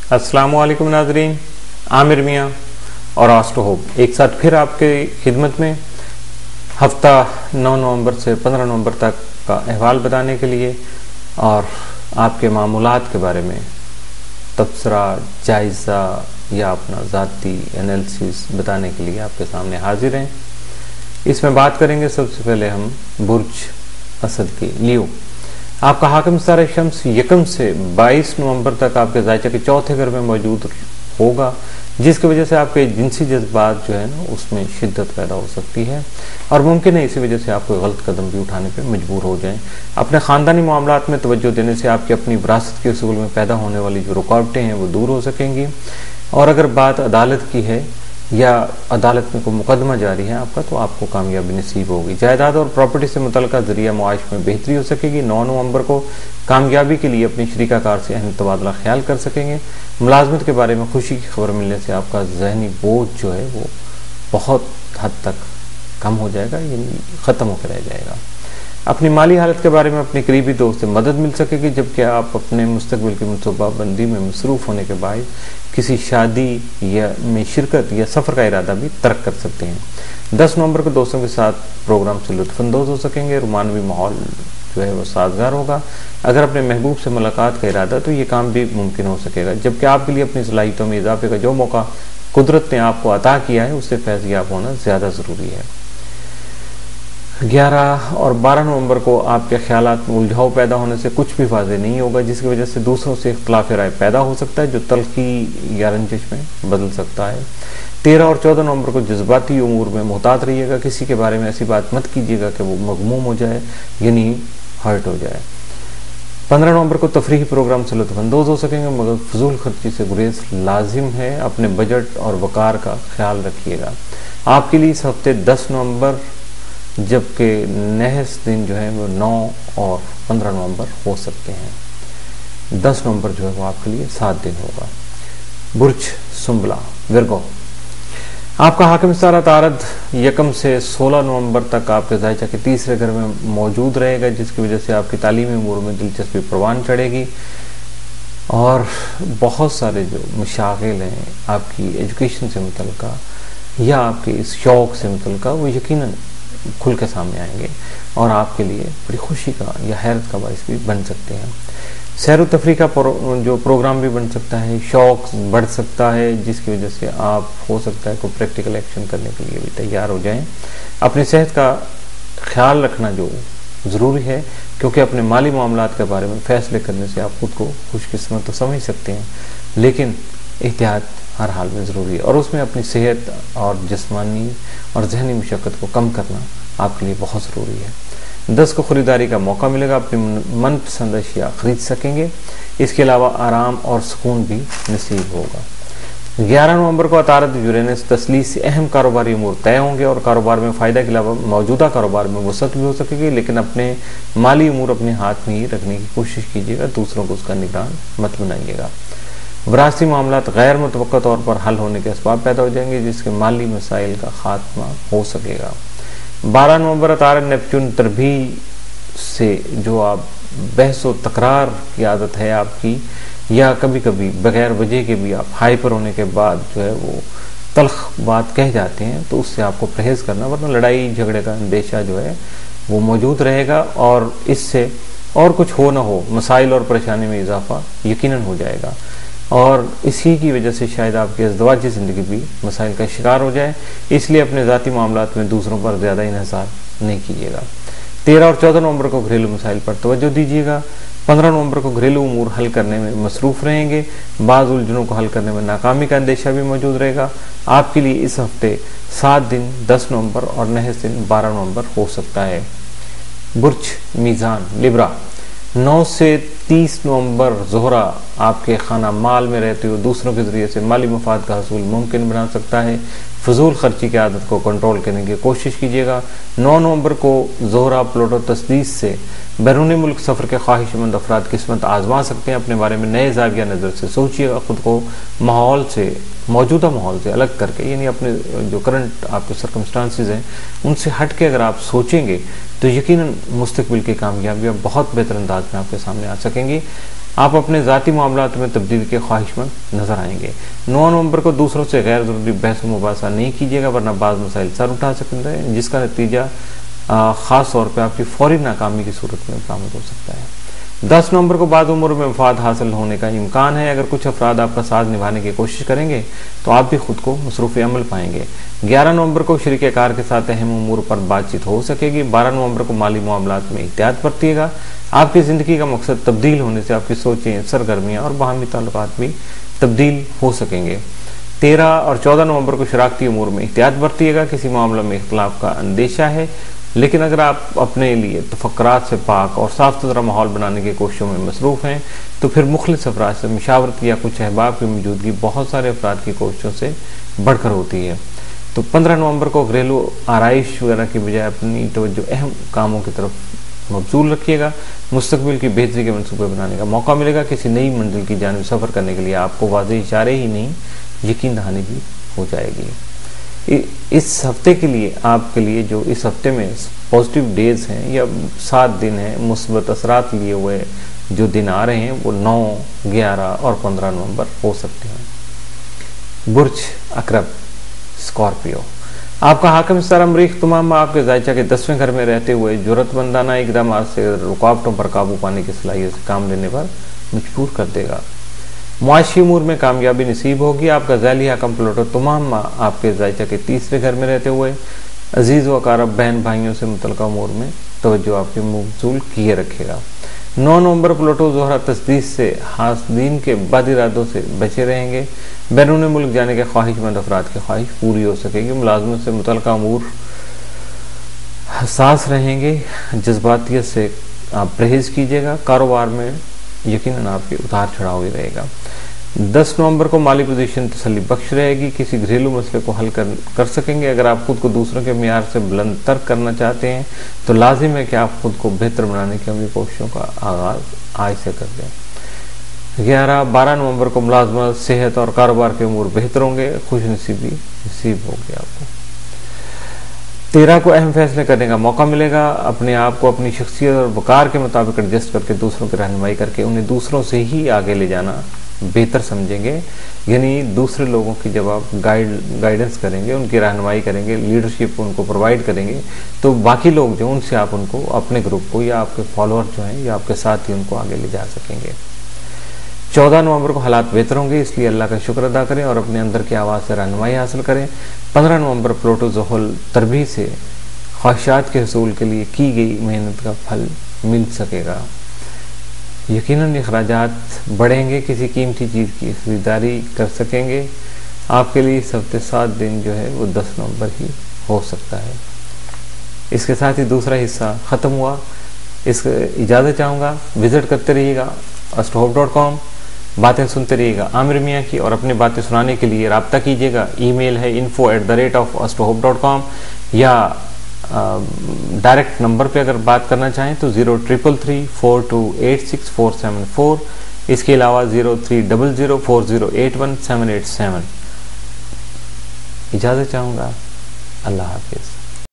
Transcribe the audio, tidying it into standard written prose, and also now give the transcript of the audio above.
अस्सलाम वालेकुम नाज़रीन, आमिर मियाँ और आस्ट्रो होप एक साथ फिर आपके खिदमत में हफ्ता 9 नवंबर से 15 नवंबर तक का अहवाल बताने के लिए और आपके मामूलात के बारे में तबसरा, जायज़ा या अपना ज़ाती एनालिसिस बताने के लिए आपके सामने हाजिर हैं। इसमें बात करेंगे सबसे पहले हम बुर्ज असद के लियो। आपका हाकिम सितारा शम्स यकम से 22 नवंबर तक आपके ज़ायचा के चौथे घर में मौजूद होगा, जिसकी वजह से आपके जिनसी जज्बात जो है ना उसमें शिद्दत पैदा हो सकती है और मुमकिन है इसी वजह से आप कोई गलत कदम भी उठाने पर मजबूर हो जाएं। अपने ख़ानदानी मामलात में तवज्जो देने से आपकी अपनी विरासत के उसूल में पैदा होने वाली जो रुकावटें हैं वो दूर हो सकेंगी। और अगर बात अदालत की है या अदालत में कोई मुकदमा जारी है आपका, तो आपको कामयाबी नसीब होगी। जायदाद और प्रॉपर्टी से मुतल्लिक़ ज़रिया मुआश में बेहतरी हो सकेगी। 9 नवंबर को कामयाबी के लिए अपनी शरीकाकार से अहम तबादला ख्याल कर सकेंगे। मुलाजमत के बारे में खुशी की खबर मिलने से आपका जहनी बोझ जो है वो बहुत हद तक कम हो जाएगा, यानी ख़त्म होकर रह जाएगा। अपनी माली हालत के बारे में अपने करीबी दोस्त से मदद मिल सकेगी, जबकि आप अपने मुस्तकबिल की मनसूबाबंदी में मसरूफ़ होने के बाद किसी शादी या में शिरकत या सफ़र का इरादा भी तर्क कर सकते हैं। 10 नवंबर को दोस्तों के साथ प्रोग्राम से लुत्फ़अंदोज़ हो सकेंगे। रोमानवी माहौल जो है वो साजगार होगा। अगर अपने महबूब से मुलाकात का इरादा तो ये काम भी मुमकिन हो सकेगा, जबकि आपके लिए अपनी सलाहियतों में इजाफे का जो मौका कुदरत ने आपको अता किया है उससे फैज़याब होना ज़्यादा ज़रूरी है। 11 और 12 नवंबर को आपके ख्यालात में उलझाव पैदा होने से कुछ भी वाज़ेह नहीं होगा, जिसकी वजह से दूसरों से इख्तिलाफ़ राय पैदा हो सकता है जो तल्खी या रंजिश में बदल सकता है। 13 और 14 नवंबर को जज्बाती उमूर में मुहतात रहिएगा। किसी के बारे में ऐसी बात मत कीजिएगा कि वो मगमूम हो जाए, यानी हर्ट हो जाए। 15 नवंबर को तफरीही प्रोग्राम से लुत्फ़अंदोज़ हो सकेंगे, मगर फजूल खर्ची से गुरेज लाजिम है। अपने बजट और वक़ार का ख्याल रखिएगा। आपके लिए इस हफ्ते 10 नवंबर जबकि नहस दिन जो है वो 9 और 15 नवंबर हो सकते हैं। 10 नवंबर जो है वो आपके लिए 7 दिन होगा। बुर्ज सुंबला विरगो, आपका हाकिम सितारा तारद यकम से 16 नवंबर तक आपके ज़ायचा के तीसरे घर में मौजूद रहेगा, जिसकी वजह से आपकी तालीमी उमूर में दिलचस्पी परवान चढ़ेगी और बहुत सारे जो मशागिल हैं आपकी एजुकेशन से मुतल्लिक़ा या आपके इस शौक़ से मुतल्लिक़ा वो यकीनन खुल के सामने आएंगे और आपके लिए बड़ी खुशी का या हैरत का बाइस भी बन सकते हैं। सैर व तफरीह का जो प्रोग्राम भी बन सकता है, शौक़ बढ़ सकता है, जिसकी वजह से आप हो सकता है कोई प्रैक्टिकल एक्शन करने के लिए भी तैयार हो जाएं। अपनी सेहत का ख्याल रखना जो ज़रूरी है, क्योंकि अपने माली मामलात के बारे में फ़ैसले करने से आप खुद को खुशकिस्मत तो समझ सकते हैं, लेकिन एहतियात हर हाल में ज़रूरी है और उसमें अपनी सेहत और जिस्मानी और जहनी मुशक्क़त को कम करना आपके लिए बहुत ज़रूरी है। 10 को ख़रीदारी का मौका मिलेगा, अपनी मनपसंद अशिया ख़रीद सकेंगे। इसके अलावा आराम और सुकून भी नसीब होगा। 11 नवंबर को अतारद यूरेनस तस्लीस से अहम कारोबारी उमूर तय होंगे और कारोबार में फ़ायदा के अलावा मौजूदा कारोबार में वसअत भी हो सकेगी, लेकिन अपने माली उमूर अपने हाथ में ही रखने की कोशिश कीजिएगा, दूसरों को उसका निगरान मत बनाइएगा। विरासती मामलात गैर मुतवक्का तौर पर हल होने के असबाब पैदा हो जाएंगे, जिसके माली मसाइल का खात्मा हो सकेगा। 12 नवंबर अतारद नेपच्यून तरबी से जो आप बहस व तकरार की आदत है आपकी, या कभी कभी बगैर वजह के भी आप हाइपर होने के बाद जो है वो तल्ख बात कह जाते हैं, तो उससे आपको परहेज़ करना, वरना लड़ाई झगड़े का अंदेशा जो है वो मौजूद रहेगा और इससे और कुछ हो ना हो मसाइल और परेशानी में इजाफा यकीनन हो जाएगा और इसी की वजह से शायद आपकी अज़दवाजी ज़िंदगी भी मसाइल का शिकार हो जाए। इसलिए अपने ज़ाती मामलात में दूसरों पर ज़्यादा इन्हिसार नहीं कीजिएगा। 13 और 14 नवंबर को घरेलू मसाइल पर तवज्जो दीजिएगा। 15 नवंबर को घरेलू उमूर हल करने में मसरूफ़ रहेंगे। बाज़ उलझनों को हल करने में नाकामी का अंदेशा भी मौजूद रहेगा। आपके लिए इस हफ्ते 7 दिन 10 नवंबर और नहस दिन 12 नवंबर हो सकता है। बुर्ज मीज़ान लिब्रा, 9 से 30 नवंबर ज़ोहरा आपके खाना माल में रहते हुए दूसरों के ज़रिए से माली मफाद का हसूल मुमकिन बना सकता है। फजूल खर्ची की आदत को कंट्रोल करने की कोशिश कीजिएगा। 9 नवंबर को ज़ोहरा प्लूटो तस्दीस से बैरूनी मुल्क सफ़र के ख्वाहिशमंद अफराद किस्मत आजमा सकते हैं। अपने बारे में नए ज़ाविया नज़र से सोचिएगा, ख़ुद को माहौल से, मौजूदा माहौल से अलग करके, यानी अपने जो करंट आपके सर्कमस्टांसिस हैं उनसे हट के अगर आप सोचेंगे तो यकीनन मुस्तकबिल की कामयाबियाँ बहुत बेहतर अंदाज में आपके सामने आ सकेंगी। آپ اپنے ذاتی معاملات میں تبدیلی کے خواہشمند نظر آئیں گے۔ 9 نومبر کو دوسروں سے غیر ضروری بحث و مباحثہ نہیں کیجیے گا، ورنہ بعض مسائل سر اٹھا سکتے ہیں، جس کا نتیجہ خاص طور پہ آپ کی فوری ناکامی کی صورت میں برآمد ہو سکتا ہے۔ 10 نومبر کو بعض امور میں مفاد حاصل ہونے کا امکان ہے۔ اگر کچھ افراد آپ کا ساتھ نبھانے کی کوشش کریں گے تو آپ بھی خود کو مصروف عمل پائیں گے۔ 11 نومبر کو شریک کار کے ساتھ اہم امور پر بات چیت ہو سکے گی۔ 12 نومبر کو مالی معاملات میں احتیاط برتیے گا۔ آپ کی زندگی کا مقصد تبدیل ہونے سے آپ کی سوچیں، سرگرمیاں اور باہمی تعلقات بھی تبدیل ہو سکیں گے۔ 13 اور 14 نومبر کو شراکتی امور میں احتیاط برتیے گا۔ کسی معاملہ میں اختلاف کا اندیشہ ہے، لیکن اگر آپ اپنے لیے تفکرات سے پاک اور صاف ستھرا ماحول بنانے کی کوششوں میں مصروف ہیں تو پھر مخلص افراد سے مشاورت یا کچھ احباب کی موجودگی بہت سارے افراد کی کوششوں سے بڑھ کر ہوتی ہے۔ تو 15 نومبر کو گھریلو آرائش وغیرہ کی بجائے اپنی توجہ اہم کاموں کی طرف مبذول رکھیے گا۔ مستقبل کی بہتری کے منصوبے بنانے کا موقع ملے گا۔ کسی نئی منزل کی جانب سفر کرنے کے لیے آپ کو واضح اشارے ہی نہیں، یقین دہانی بھی ہو جائے گی۔ اس ہفتے کے لیے آپ کے لیے جو اس ہفتے میں پازیٹیو ڈیز ہیں یا 7 دن ہیں، مثبت اثرات لیے ہوئے جو دن آ رہے ہیں وہ 9، 11 اور 15 نومبر ہو سکتے ہیں۔ برج عقرب اسکارپیو، آپ کا حاکم ستارہ مریخ تمام آپ کے ذائچہ کے 10ویں گھر میں رہتے ہوئے جرأت مندانہ اقدامات سے رکاوٹوں پر قابو پانے کی صلاحیت سے کام لینے پر مجبور کر دے گا۔ معاشی امور میں کامیابی نصیب ہوگی۔ آپ کا ذیلی حاکم پلوٹو تمام آپ کے ذائچہ کے 30ویں گھر میں رہتے ہوئے عزیز و اقارب بہن بھائیوں سے متعلقہ امور میں توجہ آپ کے مبذول کیے رکھے گا۔ 9 نومبر پلوٹو زہرہ تسدید سے حاسدین کے بد ارادوں سے بچے رہیں گے۔ بیرون ملک جانے کے خواہش مند افراد کی خواہش پوری ہو سکے گی۔ ملازمت سے متعلقہ امور حساس رہیں گے۔ جذباتیت سے آپ پرہیز کیجیے گا۔ کاروبار میں یقیناً آپ کے اتار چڑھاؤ ہی رہے گا۔ 10 نومبر کو مالی پوزیشن تسلی بخش رہے گی۔ کسی گھریلو مسئلے کو حل کر سکیں گے۔ اگر آپ خود کو دوسروں کے معیار سے بلند تر کرنا چاہتے ہیں تو لازم ہے کہ آپ خود کو بہتر بنانے کی اپنی کوششوں کا آغاز آج سے کر دیں۔ 12 نومبر کو ملازمت، صحت اور کاروبار کے امور بہتر ہوں گے۔ خوش نصیبی نصیب ہوگی آپ کو۔ 13 کو اہم فیصلے کرنے کا موقع ملے گا۔ اپنے آپ کو اپنی شخصیت اور وقار کے مطابق ایڈجسٹ کر کے دوسروں کی رہنمائی کر کے انہیں دوسروں سے ہی آگے لے جانا بہتر سمجھیں گے۔ یعنی دوسرے لوگوں کی جب آپ گائیڈنس کریں گے، ان کی رہنمائی کریں گے، لیڈرشپ ان کو پرووائڈ کریں گے تو باقی لوگ جو ان سے آپ ان کو اپنے گروپ کو یا آپ کے فالوور جو ہیں یا آپ کے ساتھی ان کو آگے لے جا سکیں گے۔ 14 نومبر کو حالات بہتر ہوں گے، اس لیے اللہ کا شکر ادا کریں اور اپنے اندر کی آواز سے رہنمائی حاصل کریں۔ 15 نومبر پلوٹو زحل تربیع سے خواہشات کے حصول کے لیے کی گئی محنت کا پھل مل سکے گا۔ یقیناً اخراجات بڑھیں گے، کسی قیمتی چیز کی خریداری کر سکیں گے۔ آپ کے لیے اس ہفتے 7 دن جو ہے وہ 10 نومبر ہی ہو سکتا ہے۔ اس کے ساتھ ہی دوسرا حصہ ختم ہوا۔ اس کو اجازت چاہوں گا، وزٹ کرتے رہیے گا astrohope.com، باتیں سنتے رہیے گا عامر میاں کی، اور اپنے باتیں سنانے کے لیے رابطہ کیجیے گا۔ ای میل ہے info@astrohope.com، یا ڈائریکٹ نمبر پہ اگر بات کرنا چاہیں تو 0333428647 اس کے علاوہ 03004081 787۔ اجازت چاہوں گا، اللہ حافظ۔